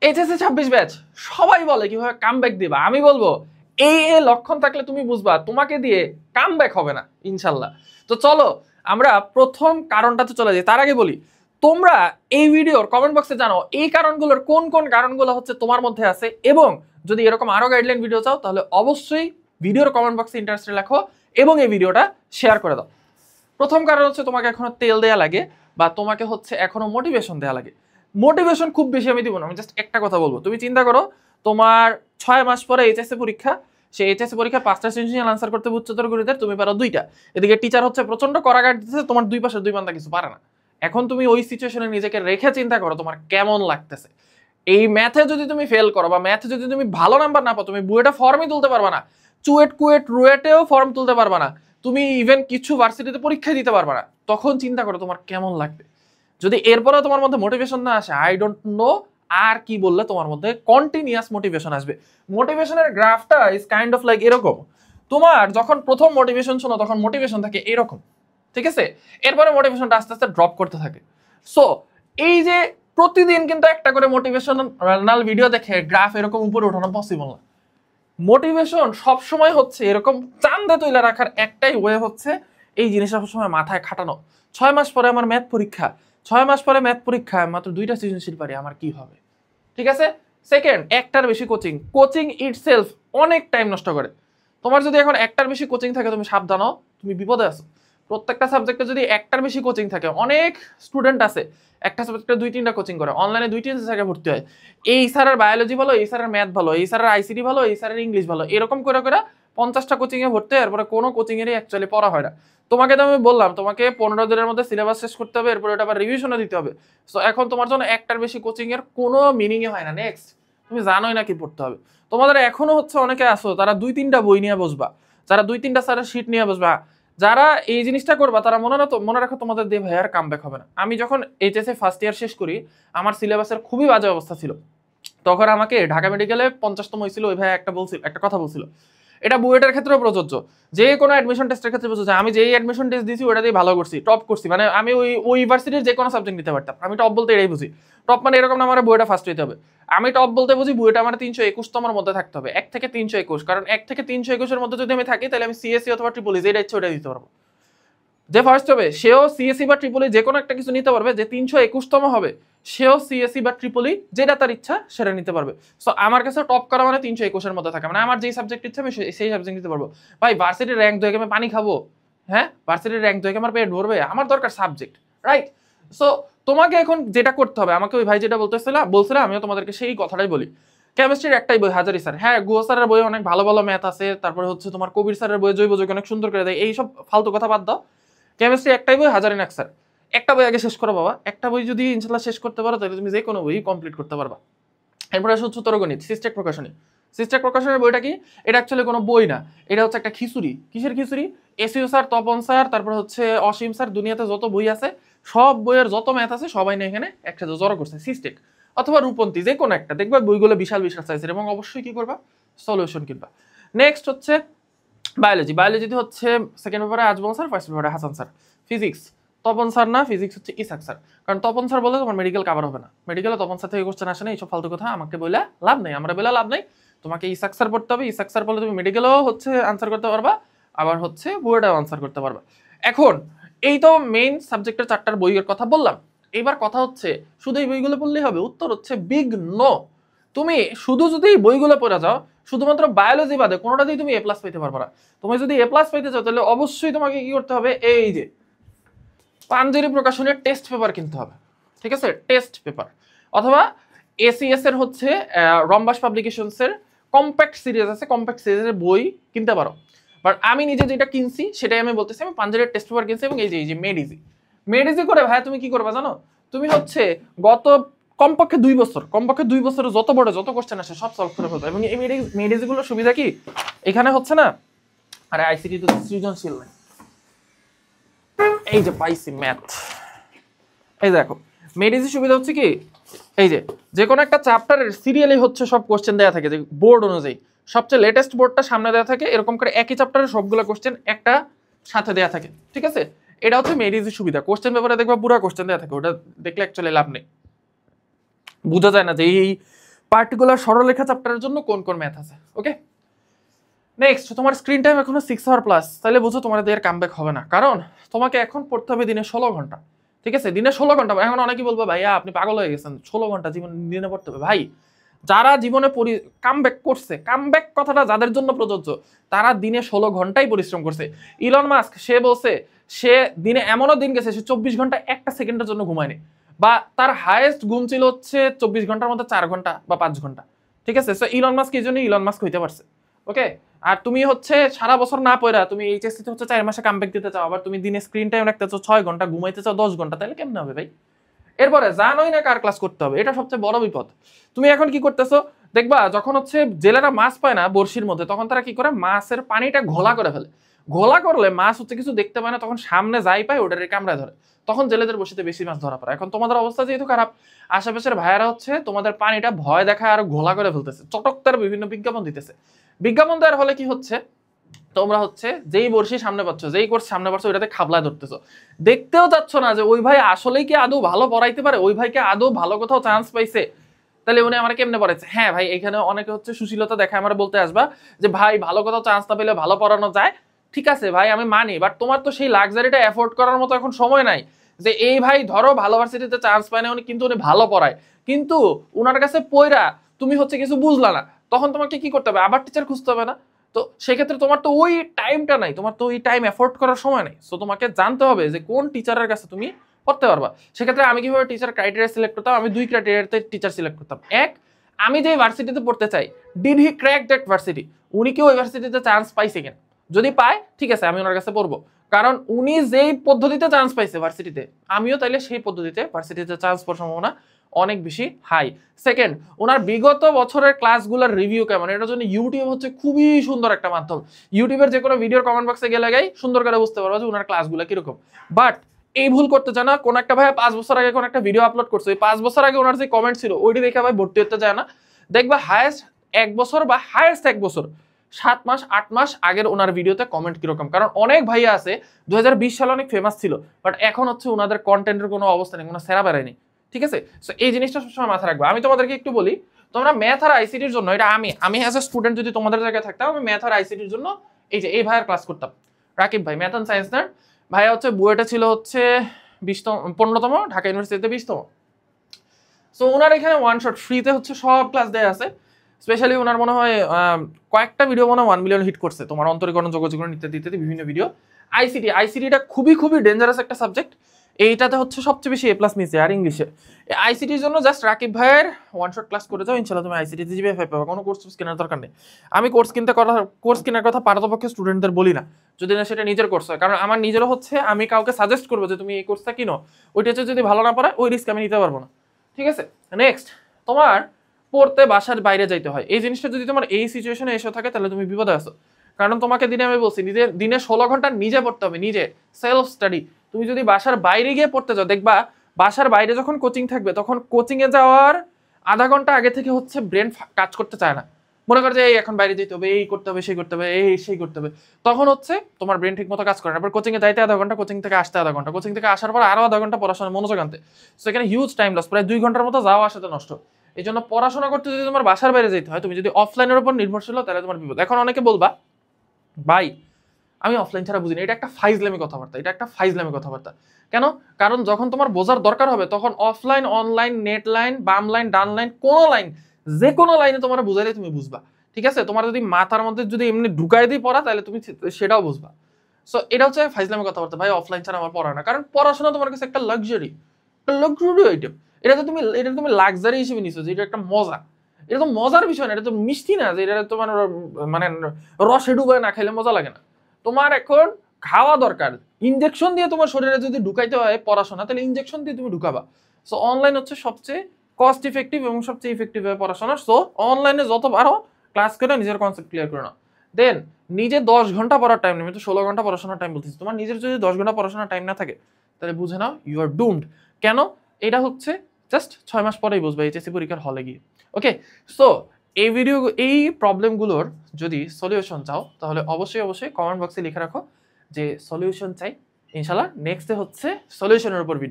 HSC 26 batch সবাই বলে কিভাবে কামব্যাক দিবা, আমি বলবো এই লক্ষণ থাকলে তুমি বুঝবা তোমাকে দিয়ে কামব্যাক হবে না ইনশাল্লাহ। তো চলো আমরা প্রথম কারণটাতে চলে যাই। তার আগে বলি, তোমরা এই ভিডিওর কমেন্ট বক্সে জানো এই কারণগুলোর কোন কোন কারণগুলো হচ্ছে তোমার মধ্যে আছে, এবং যদি এরকম আরো গাইডলাইন ভিডিও চাও তাহলে অবশ্যই ভিডিওর কমেন্ট বক্সে ইন্টারেস্টেড লেখো এবং এই ভিডিওটা শেয়ার করে দাও। প্রথম কারণ হচ্ছে তোমাকে এখনো তেল দেয়া লাগে বা তোমাকে হচ্ছে এখনো মোটিভেশন দেয়া লাগে। মোটিভেশন খুব বেশি আমি দিব না, আমি জাস্ট একটা কথা বলবো। তুমি চিন্তা করো তোমার 6 মাস পরে এইচএসসি পরীক্ষা, সেই এইচএসসি পরীক্ষা 5টা সেশন আনসার করতে উচ্চতর গণিতের, তুমি পারো 2টা। এদিকে টিচার হচ্ছে প্রচন্ড কড়াকাট দিতেছে, তোমার দুই পাশে দুই বান্দা কিছু পারে না। এখন তুমি ওই সিচুয়েশনে নিজেকে রেখে চিন্তা করো তোমার কেমন লাগতেছে। এই ম্যাথে যদি তুমি ফেল করো বা ম্যাথে যদি তুমি ভালো নাম্বার না পাও, তুমি বুয়েটা ফর্মই তুলতে পারবা না, চুয়েট কুয়েট রুয়েটেও ফর্ম তুলতে পারবা না, তুমি ইভেন কিছু ভার্সিটিতে পরীক্ষা দিতে পারবা না। তখন চিন্তা করো তোমার কেমন লাগবে। যদি এরপরেও তোমার মধ্যে মোটিভেশন না আসে, আই ডোন্ট নো আর কি বললে তোমার মধ্যে কন্টিনিউয়াস মোটিভেশন আসবে। মোটিভেশনের গ্রাফটা ইজ কাইন্ড অফ লাইক এরকম, তোমার যখন প্রথম মোটিভেশন শোনো তখন মোটিভেশন থাকে এরকম, ঠিক আছে? এরপরে মোটিভেশনটা আস্তে আস্তে ড্রপ করতে থাকে। সো এই যে প্রতিদিন কিন্তু একটা করে মোটিভেশনাল ভিডিও দেখে গ্রাফ এরকম উপরে ওঠানো পসিবল না। মোটিভেশন সবসময় হচ্ছে এরকম চান্দা তুলে রাখার একটাই ওয়ে হচ্ছে এই জিনিসটা সবসময় মাথায় খাটানো। 6 মাস পরে আমার ম্যাথ পরীক্ষা, 6 মাস পরে ম্যাথ পরীক্ষায় মাত্র 2টা সৃজনশীল পারি, আমার কি হবে? ঠিক আছে। সেকেন্ড, একটার বেশি কোচিং, কোচিং ইটসেলফ অনেক টাইম নষ্ট করে। তোমার যদি এখন একটার বেশি কোচিং থাকে তুমি সাবধান, তুমি বিপদে আছো। প্রত্যেকটা সাবজেক্টে যদি একটার বেশি কোচিং থাকে, অনেক স্টুডেন্ট আছে একটা সাবজেক্টে 2-3টা কোচিং করে, অনলাইনে 2-3 জায়গায় ভর্তি হয়। এই স্যারের বায়োলজি ভালো, এই স্যারের ম্যাথ ভালো, এই স্যারের আইসিটি ভালো, এই স্যারের ইংলিশ ভালো, এরকম করে করে 50টা কোচিং এ ভর্তি হয়, এরপরে কোনো কোচিং এরই অ্যাকচুয়ালি পড়া হয় না। তোমাকে তো আমি বললাম তোমাকে 15 দিনের মধ্যে সিলেবাস শেষ করতে হবে, এরপরে ওটা আবার রিভিশনও দিতে হবে। সো এখন তোমার জন্য একটার বেশি কোচিং এর কোনো মিনিংই হয় না। নেক্সট, তুমি জানোই না কি পড়তে হবে। তোমাদের এখনো হচ্ছে অনেকে আসো তারা 2-3টা বই নিয়ে বসবা, যারা 2-3টা স্যারের শিট নিয়ে বসবা, যারা এই জিনিসটা করবা তারা মনে রাখো তোমাদের দিয়ে ভাই আর কামব্যাক হবে না। আমি যখন এইচএসসি ফার্স্ট ইয়ার শেষ করি, আমার সিলেবাসের খুবই বাজে অবস্থা ছিল। তখন আমাকে ঢাকা মেডিকেলে 50তম হয়েছিল, ওই ভাই একটা কথা বলছিল, এটা বুয়েটের ক্ষেত্রেও প্রযোজ্য, যে কোনো অ্যাডমিশন টেস্টের ক্ষেত্রে প্রযোজ্য। আমি যেই অ্যাডমিশন টেস্ট দিয়েছি ওটা দিয়ে ভালো করছি, টপ করছি, মানে আমি ওই ইউনিভার্সিটির যে কোনো সাবজেক্ট নিতে পারতাম। আমি টপ বলতে এটাই বুঝি। টপ মানে এরকম না আমার বুয়েটা ফার্স্ট হইতে হবে। আমি টপ বলতে বুঝি বুয়েটা আমার 321তমের মধ্যে থাকতে হবে, 1 থেকে 321। কারণ 1 থেকে 321-এর মধ্যে যদি আমি থাকি তাহলে আমি সিএসসি অথবা ট্রিপল যেটা ইচ্ছে ওটা দিতে পারবো। যে ফার্স্ট হবে সেও সিএসসি বা ট্রিপলি যে কোনো একটা কিছু নিতে পারবে, যে 321তম হবে সেও সিএসসি বা ট্রিপলি যেটা তার ইচ্ছা সেটা নিতে পারবে। সো আমার কাছে টপ করা মানে 321-এর মধ্যে থাকা, মানে আমার যেই সাবজেক্ট ইচ্ছা আমি সেই সাবজেক্ট নিতে পারবো। ভাই ভার্সিটির র্যাঙ্ক 2 আমি পানি খাবো? হ্যাঁ, ভার্সিটির র্যাঙ্ক 2 আমার পেট ভরবে? আমার দরকার সাবজেক্ট, রাইট? সো তোমাকে এখন যেটা করতে হবে, আমাকে ওই ভাই যেটা বলছিল আমিও তোমাদেরকে সেই কথাটাই বলি। কেমিস্ট্রির একটাই বই হাজারি স্যার, হ্যাঁ গুহ স্যারের বই অনেক ভালো ভালো ম্যাথ আছে, তারপরে হচ্ছে তোমার কবির স্যারের বই জৈব যৌগ অনেক সুন্দর করে দেয়, এইসব ফালতু কথা বাদ দাও। কেমিস্ট্রি একটাই বই হাজারি নাক স্যার, একটা বই আগে শেষ করো বাবা। একটা বই যদি ইনশাল্লাহ শেষ করতে পারো তাহলে তুমি যে কোনো বই কমপ্লিট করতে পারবা। এরপরে আসলে উচ্চতর গণিত, সিস্টেক প্রকাশনী। সিস্টেক প্রকাশনের বইটা কি? এটা অ্যাকচুয়ালি কোনো বই না, এটা হচ্ছে একটা খিচুড়ি। কিসের খিচুড়ি? এসইউ স্যার, তপন স্যার, তারপর হচ্ছে অসীম স্যার, দুনিয়াতে যত বই আছে সব বইয়ের যত ম্যাথ আছে সবাই নিয়ে এখানে একসাথে জড়ো করছে। সিস্টেক অথবা রূপন্তী যে কোনো একটা, দেখবা বইগুলো বিশাল বিশাল সাইজের, এবং অবশ্যই কি করবা, সলিউশন কিনবা। নেক্সট হচ্ছে বায়োলজি। বায়োলজিতে হচ্ছে সেকেন্ড পেপারে আজমল স্যার, ফার্স্ট পেপারে Hasan sir. Physics Tapan sir না, ফিজিক্স হচ্ছে ইসাক স্যার। কারণ তপন স্যার বলে তোমার মেডিকেল কভার হবে না, মেডিকেলে তপন স্যার থেকে কোশ্চেন আসে না, এইসব ফালতু কথা আমাকে বলে লাভ নেই, আমরা বলে লাভ নেই। তোমাকে ইসাক স্যার পড়তে হবে, ইসাক স্যার বলে তুমি মেডিকেলও হচ্ছে আনসার করতে পারবা, আবার হচ্ছে বুয়েটাও আনসার করতে পারবা। এখন এই তো মেইন সাবজেক্টের 4টার বইয়ের কথা বললাম। এইবার কথা হচ্ছে শুধু এই বইগুলো পড়লেই হবে? উত্তর হচ্ছে বিগ নো। তুমি শুধু যদি এই বইগুলো পড়ে যাও, শুধুমাত্র বায়োলজি বাদে কোনোটাতেই তুমি এ প্লাস পেতে পারবে না। তুমি যদি এ প্লাস পেতে চাও তাহলে অবশ্যই তোমাকে কি করতে হবে, এই যে পাঞ্জেরি প্রকাশনের টেস্ট পেপার কিনতে হবে, ঠিক আছে? টেস্ট পেপার, অথবা এসিএস এর হচ্ছে রম্বাস পাবলিকেশনস এর কম্প্যাক্ট সিরিজ আছে, কম্প্যাক্ট সিরিজের বই কিনতে পারো। বাট আমি নিজে যেটা কিনছি সেটাই আমি বলতেছি, আমি পাঞ্জেরির টেস্ট পেপার কিনছি, এবং এই যে মেডিজি করে ভাই তুমি কি করবা জানো? তুমি হচ্ছে গত কমপক্ষে 2 বছরে যত বড় যত কোশ্চেন আসে সব সলভ করে ফেলবে। এবং এই মেডিজিগুলোর সুবিধা কি, এখানে হচ্ছে না, আরে আইসিটি তো সৃজনশীল নাই, এই যে পাইছি ম্যাথ, এই দেখো মেডিজি সুবিধা হচ্ছে কি, এই যে কোনো একটা চ্যাপ্টারের সিরিয়ালি হচ্ছে সব কোশ্চেন দেওয়া থাকে, যে বোর্ড অনুযায়ী সবচেয়ে লেটেস্ট বোর্ডটা সামনে দেওয়া থাকে, এরকম করে একই চ্যাপ্টারের সবগুলো কোশ্চেন একটা সাথে দেওয়া থাকে, ঠিক আছে? এটা হচ্ছে মেডিজি সুবিধা। কোশ্চেন পেপারে দেখবা পুরো কোশ্চেন দেওয়া থাকে, ওটা দেখলে অ্যাকচুয়ালি লাভ নেই, বোঝা যায় না যে এই পার্টিকুলার সরলরেখা চ্যাপ্টারের জন্য কোন কোন ম্যাথ আছে। ওকে, নেক্সট, তোমার স্ক্রিন টাইম এখনো 6 আওয়ার প্লাস, তাহলে বুঝো তোমার দিয়ে কামব্যাক হবে না, কারণ তোমাকে এখন পড়তে হবে দিনে 16 ঘন্টা। ঠিক আছে, দিনে 16 ঘন্টা। এখন অনেকেই বলবো ভাইয়া আপনি পাগল হয়ে গেছেন, 16 ঘন্টা জীবন দিনে পড়তে হবে। ভাই, যারা জীবনে কামব্যাক করছে, কামব্যাক কথাটা যাদের জন্য প্রযোজ্য, তারা দিনে 16 ঘন্টাই পরিশ্রম করছে। ইলন মাস্ক সে বলছে সে দিনে এমনও দিন গেছে সে 24 ঘন্টা একটা সেকেন্ডের জন্য ঘুমায়নি, বা তার হাইয়েস্ট ঘুম ছিল হচ্ছে 24 ঘন্টার মধ্যে 4 ঘন্টা বা 5 ঘন্টা। ঠিক আছে, সো ইলন মাস্ক এই জন্য ইলন মাস্ক হইতে পারছে। ওকে, আর তুমি হচ্ছে সারা বছর না পড়া তুমি এইচএসসি তে হচ্ছে 4 মাসে কামব্যাক দিতে চাও, আবার তুমি দিনে স্ক্রিন টাইম রাখতে চাও 6 ঘন্টা, ঘুমাইতে চাও 10 ঘন্টা, তাহলে কেমনে হবে ভাই? এরপরে জানোই না কার ক্লাস করতে হবে, এটা সবচেয়ে বড় বিপদ। তুমি এখন কি করতেছো দেখবা, যখন হচ্ছে জেলেরা মাছ পায় না বড়শির মধ্যে, তখন তারা কি করে মাছের পানিটা ঘোলা করে ফেলে। ঘোলা করলে মাছ হচ্ছে কিছু দেখতে পায় না, তখন সামনে যাই পায় ওটারে কামড়ায় ধরে, তখন জেলেদের বড়শিতে বেশি মাছ ধরা পড়ে। এখন তোমাদের অবস্থা যেহেতু খারাপ, আশেপাশের ভাইয়ারা হচ্ছে তোমাদের পানিটা ভয় দেখায় আর ঘোলা করে ফেলতেছে, চটকদার বিভিন্ন বিজ্ঞাপন দিতেছে। বিজ্ঞাপন দেওয়ার ফলে কি হচ্ছে, তোমরা হচ্ছে যেই বর্ষি সামনে পাচ্ছ, যেই কোর্স সামনে পাচ্ছ, ওইটাতে খাবলায় ধরতেছো, দেখতেও চাচ্ছ না যে ওই ভাই আসলেই কি আদৌ ভালো পড়াইতে পারে, ওই ভাইকে আদৌ ভালো কোথাও চান্স পাইছে, তাহলে উনি আমার কেমনে পড়াইছে। হ্যাঁ ভাই, এখানে অনেকে হচ্ছে সুশীলতা দেখায় আমার বলতে আসবা যে ভাই ভালো কোথাও চান্স না পেলে ভালো পড়ানো যায়, ঠিক আছে ভাই আমি মানি, বাট তোমার তো সেই লাক্সারিটা অ্যাফোর্ড করার মতো এখন সময় নাই যে এই ভাই ধরো ভালো ভার্সিটিতে চান্স পায় না উনি, কিন্তু উনি ভালো পড়ায়, কিন্তু উনার কাছে পয়রা তুমি হচ্ছে কিছু বুঝলা না, তখন তোমাকে কি করতে হবে, আবার টিচার খুঁজতে হবে না? তো সেক্ষেত্রে তোমার তো ওই টাইমটা নাই, তোমার তো ওই টাইম এফোর্ড করার সময় নেই। সো তোমাকে জানতে হবে যে কোন টিচারের কাছে তুমি পড়তে পারবা। সেক্ষেত্রে আমি কিভাবে টিচার ক্রাইটেরিয়া সিলেক্ট করতাম, আমি 2 ক্রাইটেরিয়াতে টিচার সিলেক্ট করতাম। এক, আমি যে ভার্সিটিতে পড়তে চাই, did he crack that varsity, উনি কি ওই ভার্সিটিতে চান্স পাইছে কিনা, যদি পায় ঠিক আছে আমি ওনার কাছে পড়বো, কারণ উনি যেই পদ্ধতিতে চান্স পাইছে ভার্সিটিতে, আমিও তাইলে সেই পদ্ধতিতে ভার্সিটিতে চান্স পাওয়ার সম্ভাবনা অনেক বেশি হাই। সেকেন্ড, ওনার বিগত বছরের ক্লাসগুলোর রিভিউ কেমন, এটার জন্য ইউটিউব হচ্ছে খুবই সুন্দর একটা মাধ্যম। ইউটিউবের যে কোনো ভিডিওর কমেন্ট বক্সে গেলে সুন্দর করে বুঝতে পারবো যে ওনার ক্লাসগুলো কিরকম। বাট এই ভুল করতে চায় না, কোন একটা ভাই 5 বছর আগে কোন একটা ভিডিও আপলোড করছে, 5 বছর আগে ওনার যে কমেন্ট ছিল ওইটি দেখে ভাই ভর্তি হতে যায় না। দেখবা হায়েস্ট 1 বছর বা হায়েস্ট 1 বছর 7 মাস 8 মাস আগের ওনার ভিডিওতে কমেন্ট কিরকম, কারণ অনেক ভাইয়া আছে 2020 সালে অনেক ফেমাস ছিল, বাট এখন হচ্ছে ওনাদের কন্টেন্টের কোনো অবস্থা নেই, কোনো সেরা বেড়ায়নি। ঠিক আছে, সো এই জিনিসটা সবসময় মাথায় রাখবো। আমি তোমাদেরকে একটু বলি, তোমরা ম্যাথ আর আইসিটির জন্য, এটা আমি অ্যাজ এ স্টুডেন্ট যদি তোমাদের জায়গায় থাকতাম, আমি ম্যাথ আর আইসিটির জন্য এই ভাইয়ের ক্লাস করতাম, রাকিব ভাই, ম্যাথ অ্যান্ড সায়েন্স নার ভাইয়া হচ্ছে বুয়েটে ছিল হচ্ছে 15তম, ঢাকা ইউনিভার্সিটিতে 20তম। সো ওনার এখানে ওয়ান শট ফ্রিতে হচ্ছে সব ক্লাস দেয়া আছে। স্পেশালি ওনার মনে হয় কয়েকটা ভিডিও মনে হয় 1 মিলিয়ন হিট করছে, তোমার অন্তরীকরণ যোগাযোগকরণ ইত্যাদি ইত্যাদি বিভিন্ন ভিডিও। আইসিটিটা খুবই ডেঞ্জারাস একটা সাবজেক্ট, এইটাতে হচ্ছে সবচেয়ে বেশি A+ মিসে, আর ইংলিশে। আইসিটির জন্য জাস্ট রাকিব ভাইয়ের ওয়ান শট ক্লাস করে যাও, ইনশাআল্লাহ তুমি আইসিটিতে জিপিএ 5 পাবে, কোনো কোর্স কেনার দরকার নেই। আমি কোর্স কেনার কথা পারতপক্ষে স্টুডেন্টদের বলি না, যদি না সেটা নিজের কোর্স হয়, কারণ আমার নিজেরও হচ্ছে আমি কাউকে সাজেস্ট করবো যে তুমি এই কোর্সটা কিনো, ওইটা হচ্ছে যদি ভালো না পড়ে ওই রিস্ক আমি নিতে পারবো না। ঠিক আছে, নেক্সট, তোমার পড়তে বাসার বাইরে যাইতে হয়, এই জিনিসটা যদি তোমার এই সিচুয়েশনে এসে থাকে তাহলে তুমি বিপদে আছো, কারণ তোমাকে দিনে আমি বলছি দিনে 16 ঘন্টা নিজে পড়তে হবে, নিজে সেলফ স্টাডি। তুমি যদি বাসার বাইরে গিয়ে পড়তে যাও, দেখবা বাসার বাইরে যখন কোচিং থাকবে তখন কোচিং এ যাওয়ার আধা ঘন্টা আগে থেকে হচ্ছে ব্রেন কাজ করতে চায় না, মনে করে যে এই এখন বাইরে যেতে হবে, এই করতে হবে, সেই করতে হবে, সেই করতে হবে, তখন হচ্ছে তোমার ব্রেন ঠিক মতো কাজ করে না। আবার কোচিং এ যাইতে আধা ঘন্টা, কোচিং থেকে আসতে আধা ঘন্টা, কোচিং থেকে আসার পর আরো আধা ঘন্টা পড়াশোনা মনোযোগ আনতে, সো এখানে হিউজ টাইম লস, প্রায় 2 ঘন্টার মতো যাওয়া আসাতে নষ্ট। এই জন্য পড়াশোনা করতে যদি তোমার বাসার বাইরে যেতে হয়, তুমি যদি অফলাইনের উপর নির্ভরশীল তাহলে তোমার বিপদ। এখন অনেকে বলবা ভাই আমি অফলাইন ছাড়া বুঝি না, এটা একটা ফাইজলামি কথাবার্তা। কেন? কারণ যখন তোমার বোঝার দরকার হবে তখন অফলাইন, অনলাইন, নেট লাইন, বাম লাইন, ডান লাইন, কোনো লাইন, যে কোনো লাইনে তোমার বুঝাইলে তুমি বুঝবা। ঠিক আছে, তোমার যদি মাথার মধ্যে যদি এমনি ঢুকাই দিয়ে পড়া তাহলে তুমি সেটাও বুঝবা। সো এটা হচ্ছে ফাইজলামি কথাবার্তা, ভাই অফলাইন ছাড়া আমার পড়া না, কারণ পড়াশোনা তোমার কাছে একটা লাক্সারি আইটেম। এটা তুমি লাক্সারি হিসেবে নিছো যে এটা একটা মজা, এটা তো মজার বিষয় না, এটা তো মিষ্টি না যে এটা তোমার মানে রসে ডুবায় না খাইলে মজা লাগে না। তোমার এখন খাওয়া দরকার, ইনজেকশন দিয়ে তোমার শরীরে যদি ঢুকাইতে হয় পড়াশোনা, তাহলে ইনজেকশন দিয়ে তুমি ঢুকাবা। সো অনলাইন হচ্ছে সবচেয়ে কস্ট ইফেক্টিভ এবং সবচেয়ে ইফেক্টিভ হয় পড়াশোনার। সো অনলাইনে যত পারো ক্লাস করে নিজের কনসেপ্ট ক্লিয়ার করে নাও। দেন নিজে 10 ঘন্টা পড়ার টাইম নেই, আমি তো 16 ঘন্টা পড়াশোনার টাইম বলতেছি, তোমার নিজের যদি 10 ঘন্টা পড়াশোনার টাইম না থাকে তাহলে বুঝে নাও ইউ আর ডুমড। কেন? এটা হচ্ছে জাস্ট 6 মাস পরেই বুঝবে এইচএসসি পরীক্ষার হলে গিয়ে। ওকে, সো এই প্রবলেমগুলোর যদি সলিউশন চাও তাহলে অবশ্যই কমেন্ট বক্সে লিখে রাখো যে সলিউশন চাই, ইনশাল্লাহ নেক্সটে হচ্ছে সলিউশনের উপর ভিডিও।